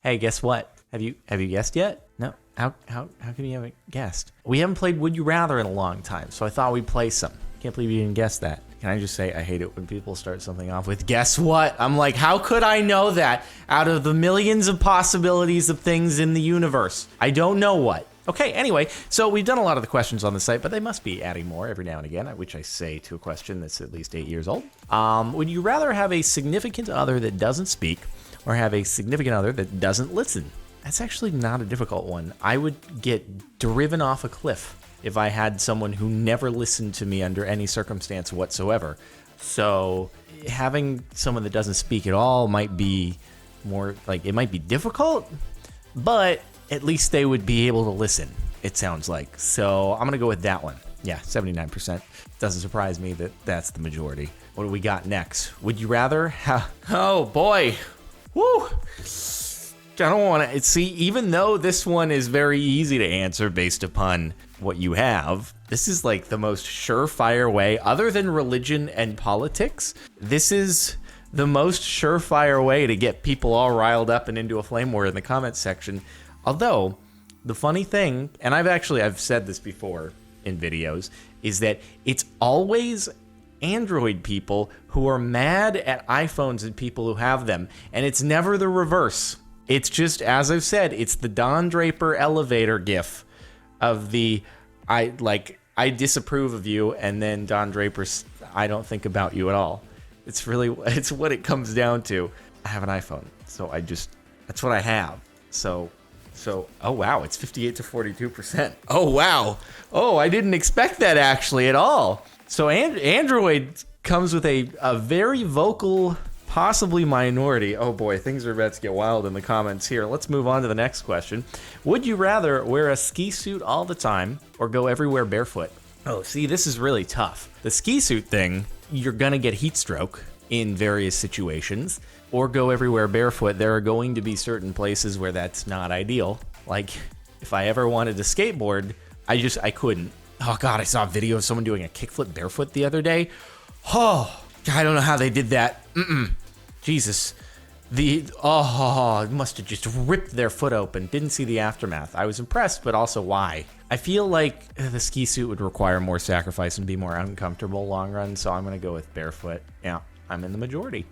Hey, guess what? Have you guessed yet? No. How can you haven't guessed? We haven't played Would You Rather in a long time, so I thought we'd play some. Can't believe you didn't guess that. Can I just say I hate it when people start something off with guess what? I'm like, how could I know that out of the millions of possibilities of things in the universe? I don't know what. Okay, anyway, so we've done a lot of the questions on the site, but they must be adding more every now and again, which I say to a question that's at least 8 years old. Would you rather have a significant other that doesn't speak or have a significant other that doesn't listen? That's actually not a difficult one. I would get driven off a cliff if I had someone who never listened to me under any circumstance whatsoever. So having someone that doesn't speak at all might be more like, it might be difficult, but at least they would be able to listen, it sounds like. So I'm going to go with that one. Yeah, 79%. Doesn't surprise me that that's the majority. What do we got next? Would you rather have... Oh, boy. Woo! I don't want to... See, even though this one is very easy to answer based upon what you have, this is like the most surefire way, other than religion and politics, this is the most surefire way to get people all riled up and into a flame war in the comments section. Although, the funny thing, and I've said this before in videos, is that it's always Android people who are mad at iPhones and people who have them, and it's never the reverse. It's just, as I've said, it's the Don Draper elevator gif of the, I disapprove of you, and then Don Draper's, I don't think about you at all. It's what it comes down to. I have an iPhone, so that's what I have. So, oh wow, it's 58 to 42%. Oh wow. Oh, I didn't expect that actually at all. So Android comes with a very vocal, possibly minority. Oh boy, things are about to get wild in the comments here. Let's move on to the next question. Would you rather wear a ski suit all the time or go everywhere barefoot? Oh, see, this is really tough. The ski suit thing, you're gonna get heat stroke in various situations, or go everywhere barefoot. There are going to be certain places where that's not ideal. Like if I ever wanted to skateboard, I couldn't. Oh God, I saw a video of someone doing a kickflip barefoot the other day. Oh, I don't know how they did that. Jesus. It must have just ripped their foot open. Didn't see the aftermath. I was impressed, but also why? I feel like the ski suit would require more sacrifice and be more uncomfortable long run, so I'm gonna go with barefoot. Yeah, I'm in the majority.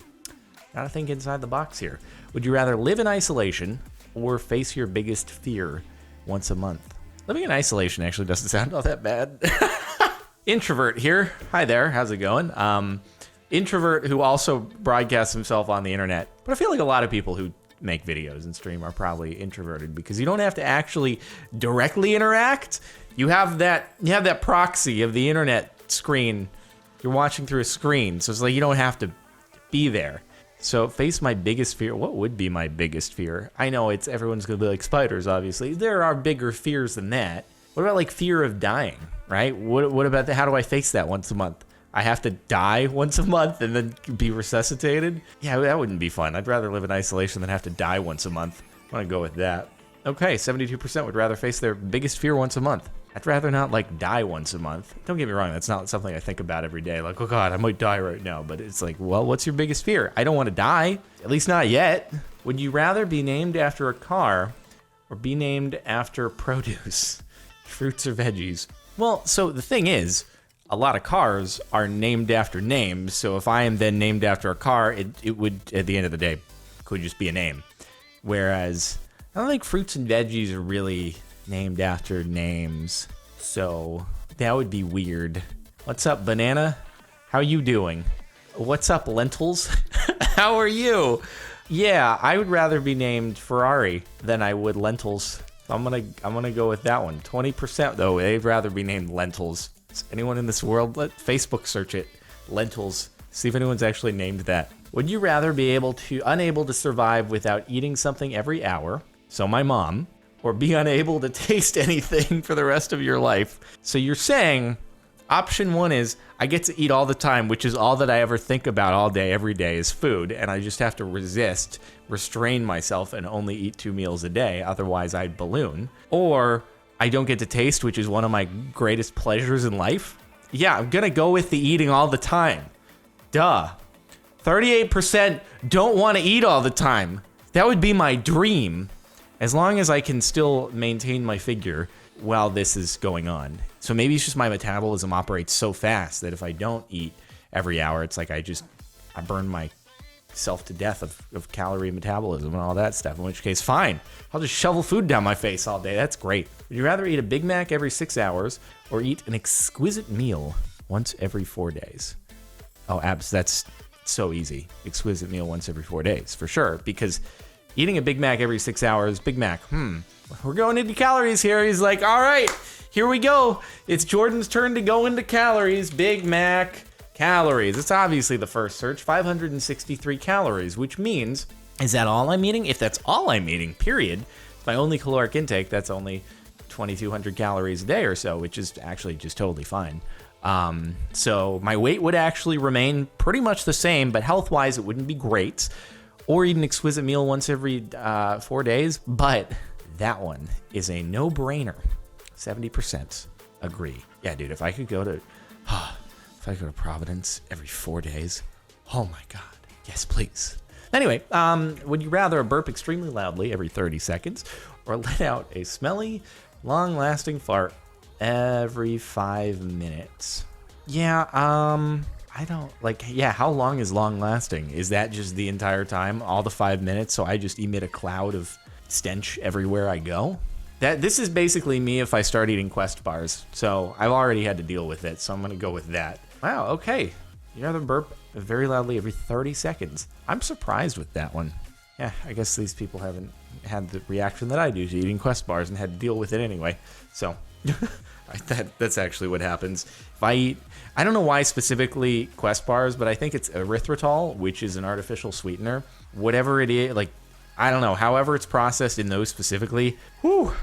Gotta think inside the box here. Would you rather live in isolation or face your biggest fear once a month? Living in isolation actually doesn't sound all that bad. Introvert here. Hi there, how's it going? Introvert who also broadcasts himself on the internet. But I feel like a lot of people who make videos and stream are probably introverted because you don't have to actually directly interact. You have that proxy of the internet screen. You're watching through a screen, so it's like you don't have to be there. So face my biggest fear. What would be my biggest fear? I know everyone's gonna be like spiders, obviously. There are bigger fears than that. What about like fear of dying, right? What about how do I face that once a month? I have to die once a month and then be resuscitated? Yeah, that wouldn't be fun. I'd rather live in isolation than have to die once a month. I want to go with that. Okay, 72% would rather face their biggest fear once a month. I'd rather not like die once a month. Don't get me wrong, that's not something I think about every day. Like, oh God, I might die right now. But it's like, well, what's your biggest fear? I don't want to die, at least not yet. Would you rather be named after a car or be named after produce, fruits or veggies? Well, so the thing is, a lot of cars are named after names. So if I am then named after a car, it would, at the end of the day, could just be a name. Whereas I don't think fruits and veggies are really named after names, so that would be weird. What's up, banana? How you doing? What's up, lentils? How are you? Yeah, I would rather be named Ferrari than I would lentils. I'm gonna go with that one. 20% though, they'd rather be named lentils. Is anyone in this world? Let Facebook search it. Lentils. See if anyone's actually named that. Would you rather be unable to survive without eating something every hour? So my mom. Or be unable to taste anything for the rest of your life. So you're saying option one is I get to eat all the time, which is all that I ever think about all day, every day is food. And I just have to restrain myself and only eat 2 meals a day. Otherwise I'd balloon. Or I don't get to taste, which is one of my greatest pleasures in life. Yeah, I'm gonna go with the eating all the time. Duh. 38% don't want to eat all the time. That would be my dream, as long as I can still maintain my figure while this is going on. So maybe it's just my metabolism operates so fast that if I don't eat every hour, it's like I burn myself to death of calorie metabolism and all that stuff, in which case, fine. I'll just shovel food down my face all day. That's great. Would you rather eat a Big Mac every 6 hours or eat an exquisite meal once every 4 days? Oh, abs, that's so easy. Exquisite meal once every 4 days, for sure. Because eating a Big Mac every 6 hours, Big Mac, we're going into calories here. He's like, all right, here we go. It's Jordan's turn to go into calories. Big Mac calories. It's obviously the first search, 563 calories, which means, is that all I'm eating? If that's all I'm eating, period, my only caloric intake, that's only 2,200 calories a day or so, which is actually just totally fine. So my weight would actually remain pretty much the same, but health-wise, it wouldn't be great. Or eat an exquisite meal once every 4 days, but that one is a no-brainer. 70% agree. Yeah, dude, if I could go to Providence every 4 days, oh my God, yes, please. Anyway, would you rather burp extremely loudly every 30 seconds or let out a smelly, long-lasting fart every 5 minutes? Yeah, I don't, how long is long-lasting? Is that just the entire time, all the 5 minutes, so I just emit a cloud of stench everywhere I go? This is basically me if I start eating Quest bars, so I've already had to deal with it, so I'm gonna go with that. Wow, okay. You rather burp very loudly every 30 seconds. I'm surprised with that one. Yeah, I guess these people haven't had the reaction that I do to eating Quest bars and had to deal with it anyway. So, that's actually what happens. If I eat, I don't know why specifically Quest bars, but I think it's erythritol, which is an artificial sweetener. Whatever it is, I don't know, however it's processed in those specifically, whew.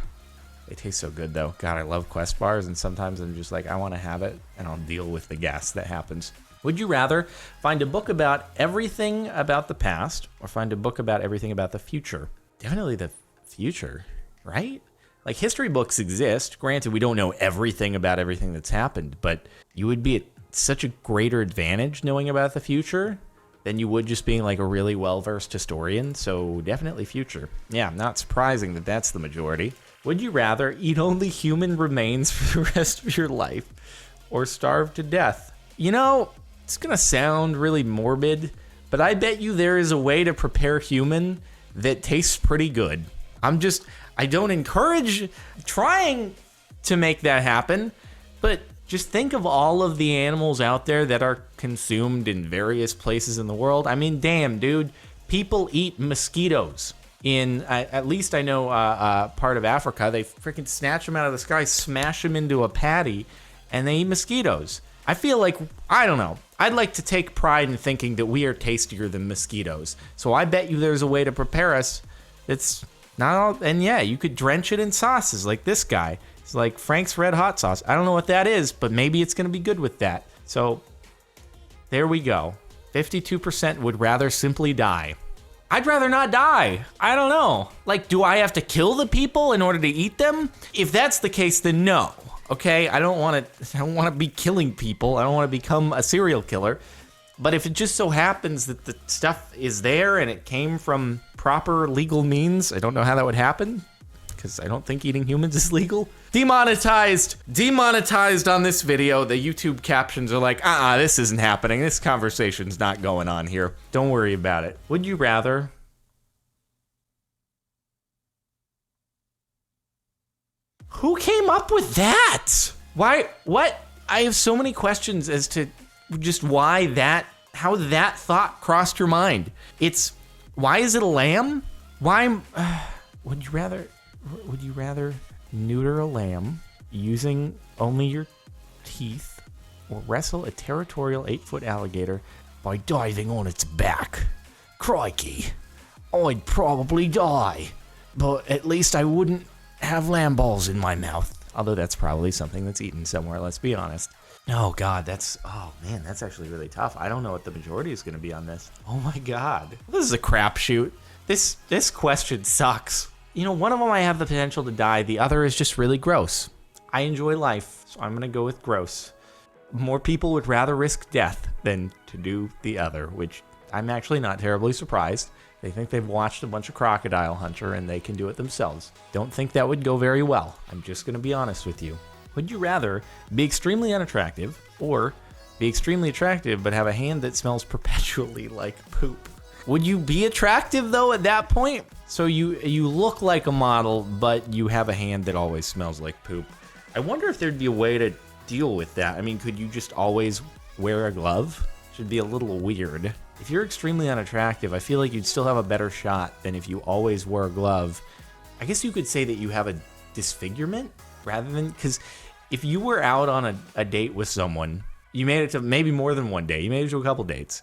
They taste so good though. God, I love Quest bars, and sometimes I'm just like, I want to have it, and I'll deal with the gas that happens. Would you rather find a book about everything about the past or find a book about everything about the future? Definitely the future, right? Like, history books exist. Granted, we don't know everything about everything that's happened, but you would be at such a greater advantage knowing about the future than you would just being like a really well-versed historian. So definitely future. Yeah, not surprising that that's the majority. Would you rather eat only human remains for the rest of your life or starve to death? You know, it's gonna sound really morbid, but I bet you there is a way to prepare human that tastes pretty good. I don't encourage trying to make that happen, but just think of all of the animals out there that are consumed in various places in the world. I mean, damn, dude, people eat mosquitoes. In, at least I know, part of Africa, they freaking snatch them out of the sky, smash them into a patty, and they eat mosquitoes. I feel like, I don't know, I'd like to take pride in thinking that we are tastier than mosquitoes. So I bet you there's a way to prepare us that's not all, and yeah, you could drench it in sauces like this guy. It's like Frank's Red Hot sauce. I don't know what that is, but maybe it's going to be good with that. So there we go. 52% would rather simply die. I'd rather not die. I don't know. Like, do I have to kill the people in order to eat them? If that's the case, then no. Okay, I don't want to be killing people. I don't want to become a serial killer. But if it just so happens that the stuff is there and it came from proper legal means, I don't know how that would happen, because I don't think eating humans is legal. Demonetized on this video. The YouTube captions are like, this isn't happening. This conversation's not going on here. Don't worry about it. Would you rather who came up with that? Why? What? I have so many questions as to just how that thought crossed your mind. It's, why is it a lamb? Why? Would you rather neuter a lamb using only your teeth or wrestle a territorial 8-foot alligator by diving on its back? Crikey, I'd probably die, but at least I wouldn't have lamb balls in my mouth. Although that's probably something that's eaten somewhere, let's be honest. Oh God, that's actually really tough. I don't know what the majority is going to be on this. Oh my God, this is a crapshoot. This question sucks. You know, one of them I have the potential to die. The other is just really gross. I enjoy life, so I'm going to go with gross. More people would rather risk death than to do the other, which I'm actually not terribly surprised, They think they've watched a bunch of Crocodile Hunter and they can do it themselves. Don't think that would go very well. I'm just going to be honest with you. Would you rather be extremely unattractive or be extremely attractive but have a hand that smells perpetually like poop? Would you be attractive though at that point? So you look like a model, but you have a hand that always smells like poop. I wonder if there'd be a way to deal with that. I mean, could you just always wear a glove? Should be a little weird. If you're extremely unattractive, I feel like you'd still have a better shot than if you always wear a glove. I guess you could say that you have a disfigurement rather than, because if you were out on a date with someone, you made it to maybe more than one day, you made it to a couple dates,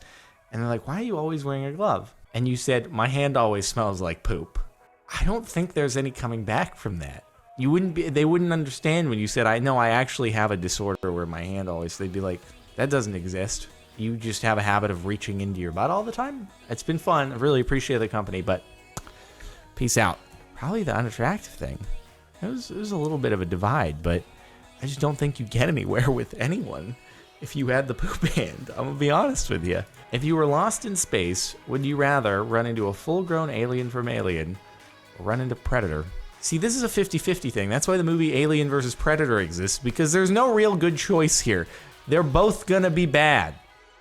and they're like, why are you always wearing a glove? And you said, my hand always smells like poop. I don't think there's any coming back from that. They wouldn't understand when you said, I know I actually have a disorder where my hand always, they'd be like, that doesn't exist. You just have a habit of reaching into your butt all the time. It's been fun. I really appreciate the company, but peace out. Probably the unattractive thing. It was a little bit of a divide, but I just don't think you'd get anywhere with anyone if you had the poop hand. I'm gonna be honest with you. If you were lost in space, would you rather run into a full-grown alien from Alien or run into Predator? See, this is a 50-50 thing. That's why the movie Alien vs. Predator exists, because there's no real good choice here. They're both gonna be bad.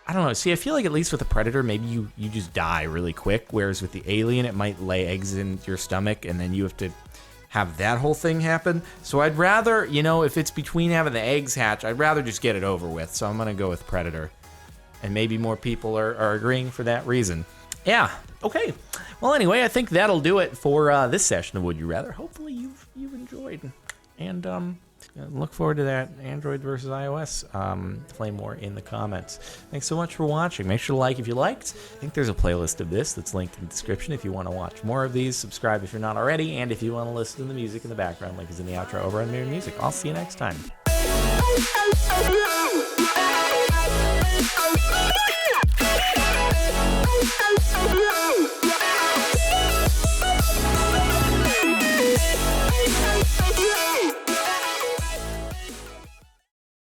I don't know. See, I feel like at least with a Predator, maybe you just die really quick, whereas with the Alien, it might lay eggs in your stomach, and then you have to have that whole thing happen. So I'd rather, if it's between having the eggs hatch, I'd rather just get it over with. So I'm going to go with Predator. And maybe more people are agreeing for that reason. Yeah. Okay. Well, anyway, I think that'll do it for this session of Would You Rather. Hopefully you've enjoyed. And look forward to that Android versus iOS play more in the comments. Thanks so much for watching. Make sure to like if you liked. I think there's a playlist of this that's linked in the description if you want to watch more of these. Subscribe if you're not already, and if you want to listen to the music in the background, link is in the outro over on Mirror Music. I'll see you next time.